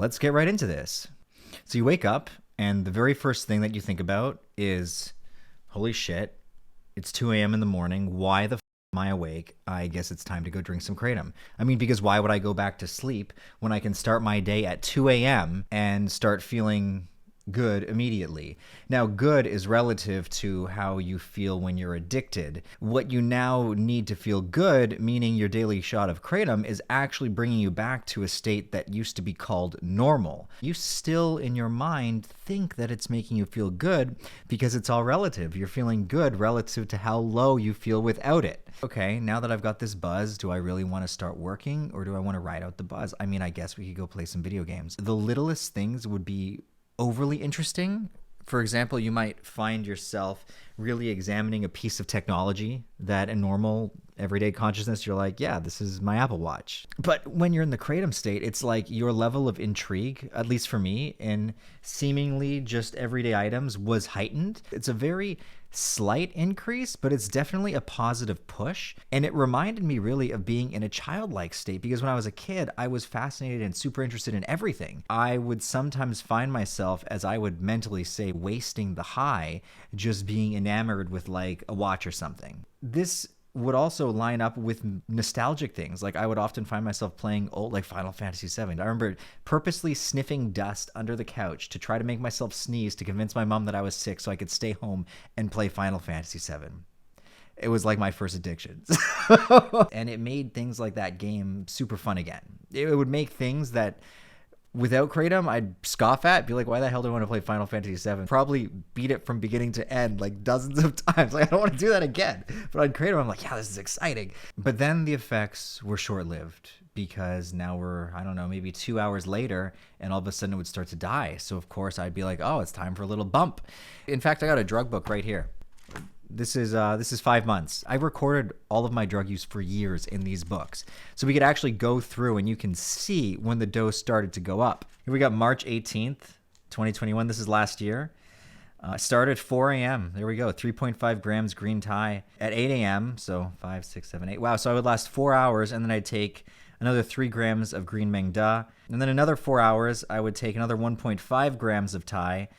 Let's get right into this. So you wake up, and the very first thing that you think about is, holy shit, it's 2 a.m. in the morning. Why the am I awake? I guess it's time to go drink some Kratom. I mean, because why would I go back to sleep when I can start my day at 2 a.m. and start feeling good immediately? Now, good is relative to how you feel when you're addicted. What you now need to feel good, meaning your daily shot of Kratom, is actually bringing you back to a state that used to be called normal. You still, in your mind, think that it's making you feel good because it's all relative. You're feeling good relative to how low you feel without it. Okay, now that I've got this buzz, do I really want to start working, or do I want to ride out the buzz? I mean, I guess we could go play some video games. The littlest things would be overly interesting. For example, you might find yourself really examining a piece of technology that in normal everyday consciousness you're like, yeah, this is my Apple Watch. But when you're in the Kratom state, it's like your level of intrigue, at least for me, in seemingly just everyday items was heightened. It's a very slight increase, but it's definitely a positive push. And it reminded me really of being in a childlike state, because when I was a kid, I was fascinated and super interested in everything. I would sometimes find myself, as I would mentally say, wasting the high, just being enamored with like a watch or something. This would also line up with nostalgic things. Like I would often find myself playing old, like Final Fantasy VII. I remember purposely sniffing dust under the couch to try to make myself sneeze to convince my mom that I was sick so I could stay home and play Final Fantasy VII. It was like my first addiction. And it made things like that game super fun again. It would make things that without Kratom, I'd scoff at, be like, why the hell do I want to play Final Fantasy VII? Probably beat it from beginning to end like dozens of times. Like, I don't want to do that again. But on Kratom, I'm like, yeah, this is exciting. But then the effects were short-lived, because now we're, I don't know, maybe 2 hours later, and all of a sudden it would start to die. So, of course, I'd be like, oh, it's time for a little bump. In fact, I got a drug book right here. This is 5 months. I recorded all of my drug use for years in these books. So we could actually go through and you can see when the dose started to go up. Here we got March 18th, 2021. This is last year. Started at 4 a.m. There we go. 3.5 grams green Thai at 8 a.m. So 5, 6, 7, 8. Wow. So I would last 4 hours, and then I'd take another 3 grams of green Meng Da. And then another 4 hours, I would take another 1.5 grams of Thai.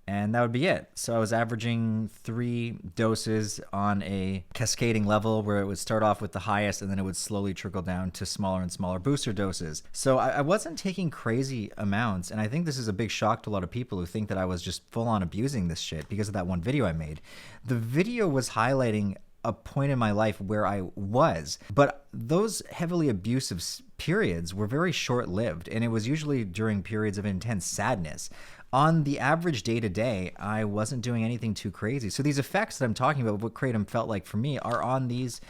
And that would be it. So I was averaging 3 doses on a cascading level, where it would start off with the highest and then it would slowly trickle down to smaller and smaller booster doses. So I wasn't taking crazy amounts. And I think this is a big shock to a lot of people who think that I was just full on abusing this shit because of that one video I made. The video was highlighting a point in my life where I was, but those heavily abusive periods were very short-lived, and it was usually during periods of intense sadness. On the average day-to-day, I wasn't doing anything too crazy. So these effects that I'm talking about, what Kratom felt like for me, are on these,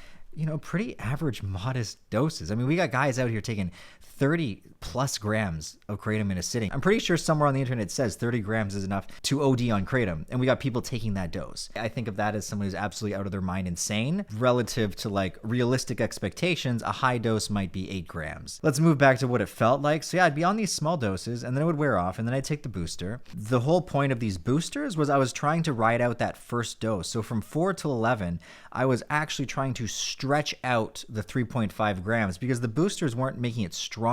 pretty average, modest doses. I mean, we got guys out here taking 30 plus grams of Kratom in a sitting. I'm pretty sure somewhere on the internet it says 30 grams is enough to OD on Kratom, and we got people taking that dose. I think of that as someone who's absolutely out of their mind insane. Relative to like realistic expectations, a high dose might be 8 grams. Let's move back to what it felt like. So yeah, I'd be on these small doses, and then it would wear off, and then I'd take the booster. The whole point of these boosters was I was trying to ride out that first dose. So from 4 till 11, I was actually trying to stretch out the 3.5 grams, because the boosters weren't making it stronger.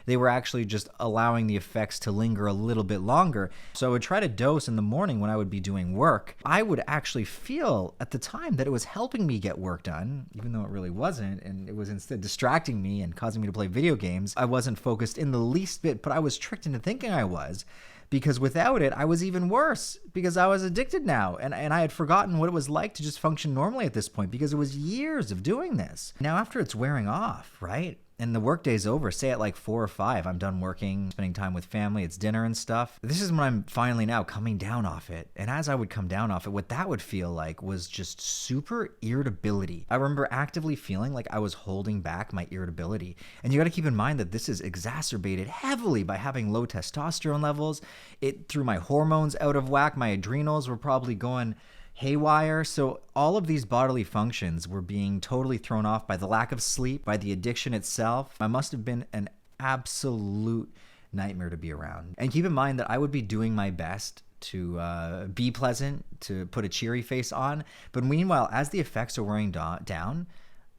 They were actually just allowing the effects to linger a little bit longer. So I would try to dose in the morning when I would be doing work. I would actually feel at the time that it was helping me get work done, even though it really wasn't, and it was instead distracting me and causing me to play video games. I wasn't focused in the least bit, but I was tricked into thinking I was, because without it, I was even worse, because I was addicted now, and I had forgotten what it was like to just function normally at this point, because it was years of doing this. Now, after it's wearing off, right? And the workday's over, say at like 4 or 5, I'm done working, spending time with family, it's dinner and stuff. This is when I'm finally now coming down off it. And as I would come down off it, what that would feel like was just super irritability. I remember actively feeling like I was holding back my irritability. And you got to keep in mind that this is exacerbated heavily by having low testosterone levels. It threw my hormones out of whack. My adrenals were probably going haywire. So all of these bodily functions were being totally thrown off by the lack of sleep, by the addiction itself. I must have been an absolute nightmare to be around. And keep in mind that I would be doing my best to be pleasant, to put a cheery face on. But meanwhile, as the effects are wearing down,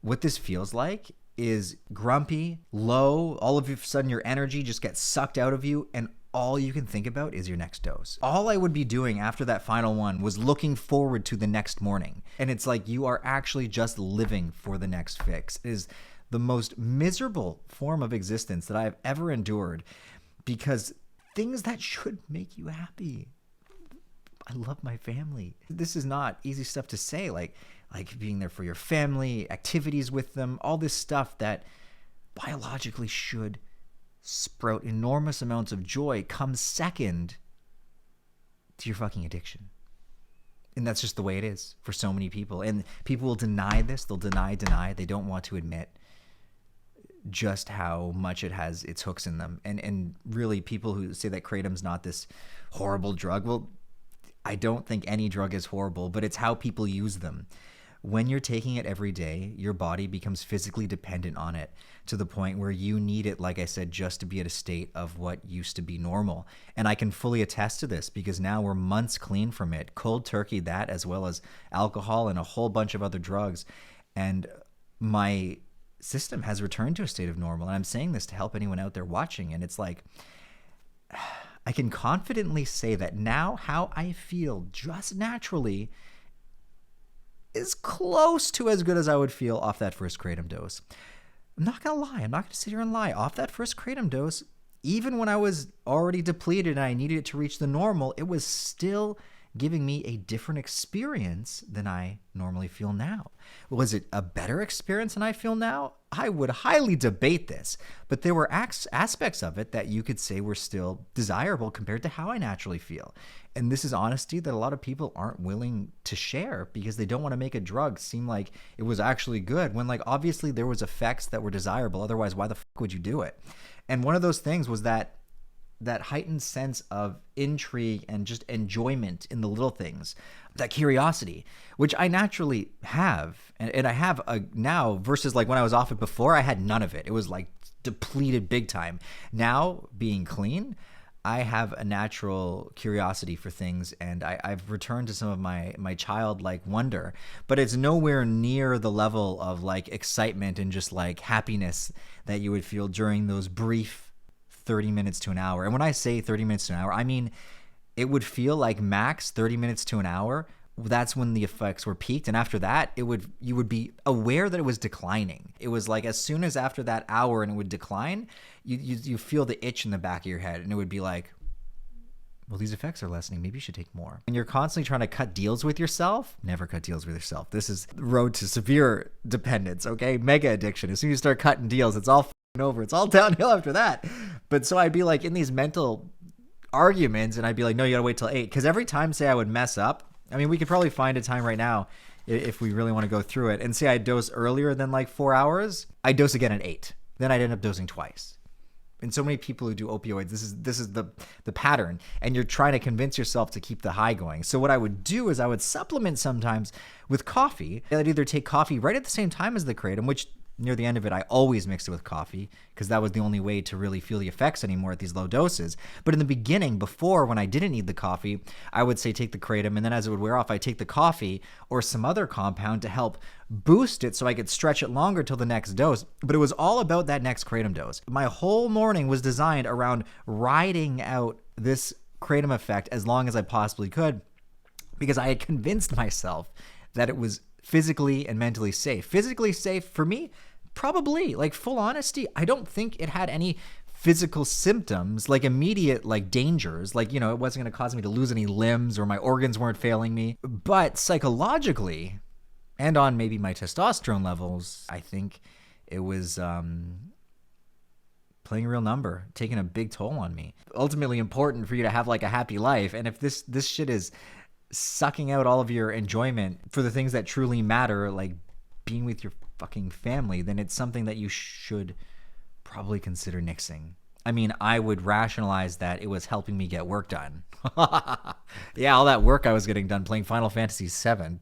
what this feels like is grumpy, low. All of a sudden your energy just gets sucked out of you, and all you can think about is your next dose. All I would be doing after that final one was looking forward to the next morning. And it's like you are actually just living for the next fix. It is the most miserable form of existence that I've ever endured, because things that should make you happy. I love my family. This is not easy stuff to say, like being there for your family, activities with them, all this stuff that biologically should sprout enormous amounts of joy comes second to your fucking addiction. And that's just the way it is for so many people. And people will deny this. They'll deny. They don't want to admit just how much it has its hooks in them. And really, people who say that Kratom's not this horrible drug, well, I don't think any drug is horrible, but it's how people use them. When you're taking it every day, your body becomes physically dependent on it to the point where you need it, like I said, just to be at a state of what used to be normal. And I can fully attest to this because now we're months clean from it. Cold turkey, that, as well as alcohol and a whole bunch of other drugs. And my system has returned to a state of normal. And I'm saying this to help anyone out there watching. And it's like, I can confidently say that now how I feel just naturally is close to as good as I would feel off that first Kratom dose. I'm not going to lie. I'm not going to sit here and lie. Off that first Kratom dose, even when I was already depleted and I needed it to reach the normal, it was still giving me a different experience than I normally feel now. Was it a better experience than I feel now? I would highly debate this, but there were aspects of it that you could say were still desirable compared to how I naturally feel. And this is honesty that a lot of people aren't willing to share because they don't want to make a drug seem like it was actually good when, like, obviously there was effects that were desirable. Otherwise, why the fuck would you do it? And one of those things was that heightened sense of intrigue and just enjoyment in the little things, that curiosity, which I naturally have. And I have now versus like when I was off it before, I had none of it. It was like depleted big time. Now, being clean, I have a natural curiosity for things, and I've returned to some of my childlike wonder, but it's nowhere near the level of like excitement and just like happiness that you would feel during those brief 30 minutes to an hour. And when I say 30 minutes to an hour, I mean it would feel like max 30 minutes to an hour. That's when the effects were peaked, and after that, you would be aware that it was declining. It was like as soon as after that hour and it would decline, you feel the itch in the back of your head, and it would be like, well, these effects are lessening. Maybe you should take more. And you're constantly trying to cut deals with yourself. Never cut deals with yourself. This is the road to severe dependence, okay? Mega addiction. As soon as you start cutting deals, it's all over. It's all downhill after that. But so I'd be like in these mental arguments, and I'd be like, no, you gotta wait till 8. Because every time, say I would mess up, I mean, we could probably find a time right now if we really want to go through it, and say I dose earlier than like 4 hours, I dose again at 8. Then I'd end up dosing twice. And so many people who do opioids, this is the pattern, and you're trying to convince yourself to keep the high going. So what I would do is I would supplement sometimes with coffee. I'd either take coffee right at the same time as the Kratom, which near the end of it, I always mixed it with coffee because that was the only way to really feel the effects anymore at these low doses. But in the beginning, before, when I didn't need the coffee, I would say take the Kratom, and then as it would wear off, I'd take the coffee or some other compound to help boost it so I could stretch it longer till the next dose. But it was all about that next Kratom dose. My whole morning was designed around riding out this Kratom effect as long as I possibly could because I had convinced myself that it was physically and mentally safe. Physically safe for me, probably. Like, full honesty, I don't think it had any physical symptoms, like immediate like dangers. Like, you know, it wasn't going to cause me to lose any limbs or my organs weren't failing me. But psychologically, and on maybe my testosterone levels, I think it was playing a real number, taking a big toll on me. Ultimately important for you to have like a happy life. And if this shit is sucking out all of your enjoyment for the things that truly matter, like being with your fucking family, then it's something that you should probably consider nixing. I mean, I would rationalize that it was helping me get work done. Yeah, all that work I was getting done playing Final Fantasy VII.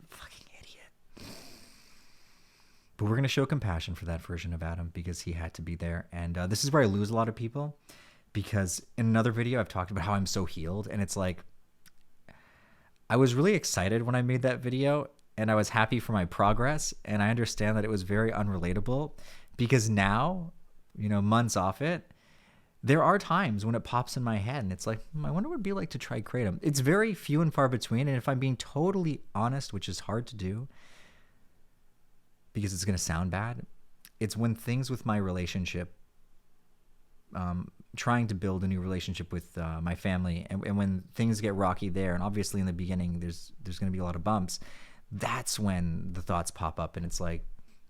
Fucking idiot. But we're going to show compassion for that version of Adam because he had to be there. And this is where I lose a lot of people because in another video I've talked about how I'm so healed, and it's like, I was really excited when I made that video, and I was happy for my progress. And I understand that it was very unrelatable because now, months off it, there are times when it pops in my head and it's like, I wonder what it'd be like to try Kratom. It's very few and far between. And if I'm being totally honest, which is hard to do because it's going to sound bad, it's when things with my relationship, trying to build a new relationship with my family, and when things get rocky there, and obviously in the beginning there's going to be a lot of bumps, that's when the thoughts pop up, and it's like,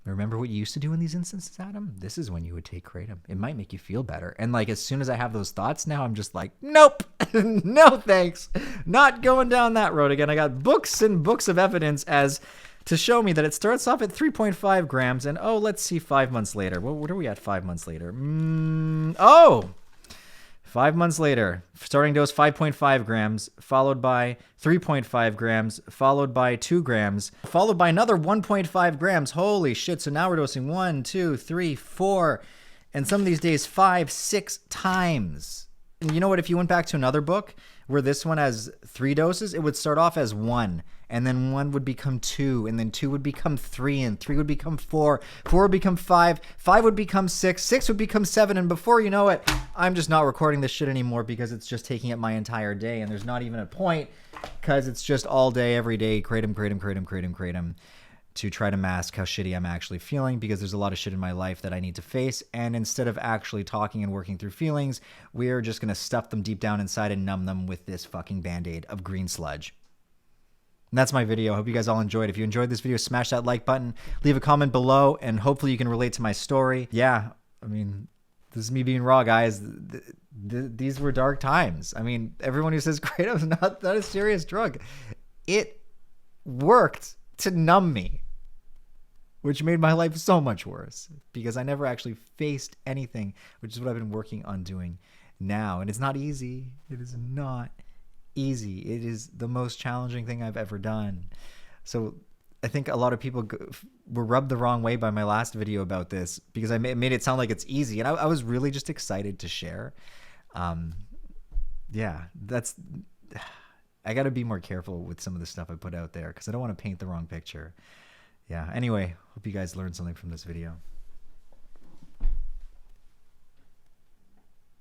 remember what you used to do in these instances, Adam? This is when you would take Kratom. It might make you feel better. And like, as soon as I have those thoughts now, I'm just like, nope, no thanks, not going down that road again. I got books and books of evidence as to show me that it starts off at 3.5 grams, and let's see, 5 months later. What are we at 5 months later? 5 months later, starting dose 5.5 grams, followed by 3.5 grams, followed by 2 grams, followed by another 1.5 grams. Holy shit. So now we're dosing 1, 2, 3, 4, and some of these days 5, 6 times. And you know what? If you went back to another book where this one has 3 doses, it would start off as 1, and then 1 would become 2, and then 2 would become 3, and 3 would become 4, 4 would become 5, 5 would become 6, 6 would become 7, and before you know it, I'm just not recording this shit anymore because it's just taking up my entire day, and there's not even a point because it's just all day, every day, Kratom, to try to mask how shitty I'm actually feeling, because there's a lot of shit in my life that I need to face. And instead of actually talking and working through feelings, we're just going to stuff them deep down inside and numb them with this fucking Band-Aid of green sludge. And that's my video. I hope you guys all enjoyed. If you enjoyed this video, smash that like button, leave a comment below, and hopefully you can relate to my story. Yeah, I mean, this is me being raw, guys. These were dark times. I mean, everyone who says Kratom's not a serious drug, it worked to numb me, which made my life so much worse because I never actually faced anything, which is what I've been working on doing now. And it's not easy. It is not easy. It is the most challenging thing I've ever done. So I think a lot of people were rubbed the wrong way by my last video about this because I made it sound like it's easy. And I was really just excited to share. Yeah, I got to be more careful with some of the stuff I put out there because I don't want to paint the wrong picture. Yeah. Anyway, hope you guys learned something from this video.